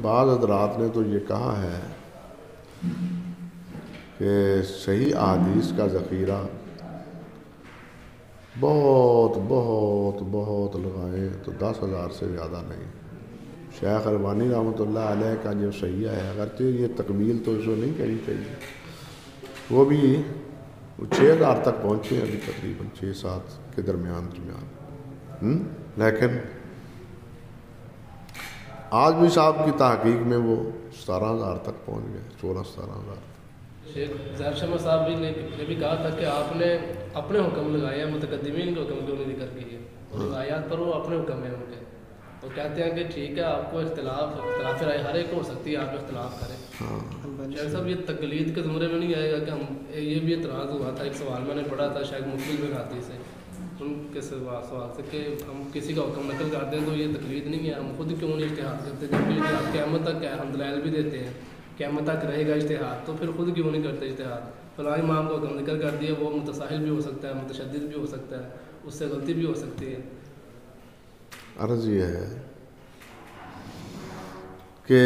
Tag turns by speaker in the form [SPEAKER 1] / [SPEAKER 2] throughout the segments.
[SPEAKER 1] بعض حضرات نے تو یہ کہا ہے کہ صحیح احادیث کا ذخیرہ بہت بہت بہت لگائیں تو 10,000 سے زیادہ نہیں. شیخ البانی رحمۃ اللہ علیہ کا جو صحیح ہے، اگرچہ یہ تکمیل تو اس کو نہیں کرنی چاہیے، وہ بھی 6,000 تک پہنچے ابھی تقریباً 6-7 کے درمیان لیکن آج بھی صاحب کی تحقیق میں وہ 17,000 تک پہنچ گئے، 16-17,000.
[SPEAKER 2] شیخ ظاہر شمع صاحب بھی نے بھی کہا تھا کہ آپ نے اپنے حکم لگائے ہیں، متقدمین کے حکم کیوں نہیں ذکر کیے؟ روایات پر وہ اپنے حکم ہیں ان کے. وہ کہتے ہیں کہ ٹھیک ہے آپ کو اختلاف رائے ہر ایک ہو سکتی ہے، آپ اختلاف کریں. شیخ صاحب یہ تقلید کے زمرے میں نہیں آئے گا کہ ہم یہ بھی اعتراض ہوا تھا، ایک سوال میں نے پڑھا تھا شاید مقبل بن عاطی سے، ان کے سوال سے کہ ہم کسی کا حکم نقل کرتے ہیں تو یہ تقلید نہیں ہے، ہم خود کیوں نہیں اجتہاد کرتے؟ جبکہ اجتہاد قیامت تک ہے، ہم دلائل بھی دیتے ہیں قیامت تک رہے گا اجتہاد، تو پھر خود کیوں نہیں کرتے اجتہاد؟ فلاں امام کو حکم ذکر کر دیا، وہ متساہل بھی ہو سکتا ہے، متشدد بھی ہو سکتا ہے، اس سے غلطی بھی ہو سکتی ہے.
[SPEAKER 1] عرض یہ ہے کہ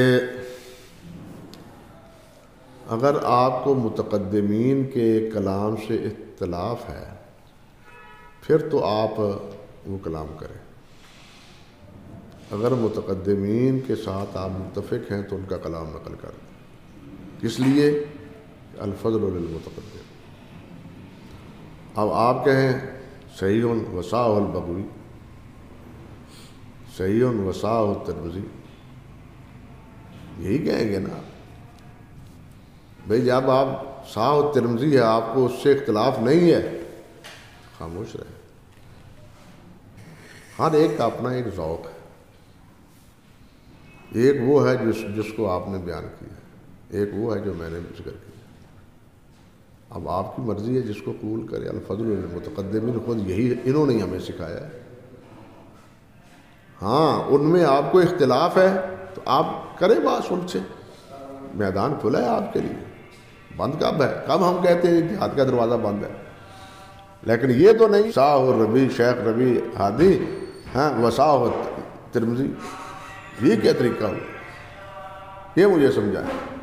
[SPEAKER 1] اگر آپ کو متقدمین کے کلام سے اختلاف ہے پھر تو آپ وہ کلام کریں. اگر متقدمین کے ساتھ آپ متفق ہیں تو ان کا کلام نقل کر دیں. اس لیے الفضل للمتقدم. اب آپ کہیں صحیح وصاح البغوی، صحیح وصاح الترمذی، یہی کہیں گے نا بھئی. جب آپ صحاح الترمذی ہے، آپ کو اس سے اختلاف نہیں ہے، خاموش رہے. ہر ایک کا اپنا ایک ذوق ہے. ایک وہ ہے جس کو آپ نے بیان کیا، ایک وہ ہے جو میں نے ذکر کیا. اب آپ کی مرضی ہے جس کو قبول کرے. الفضل للمتقدمین خود یہی انہوں نے ہمیں سکھایا ہے. ہاں ان میں آپ کو اختلاف ہے تو آپ کریں بات ان سے، میدان کھلا ہے آپ کے لیے. بند کب ہے؟ کب ہم کہتے ہیں اتحاد کا دروازہ بند ہے؟ لیکن یہ تو نہیں صاح الربیع شیخ ربیع ہادی وصاح ترمذی، یہ کیا طریقہ ہو؟ یہ مجھے سمجھائیں.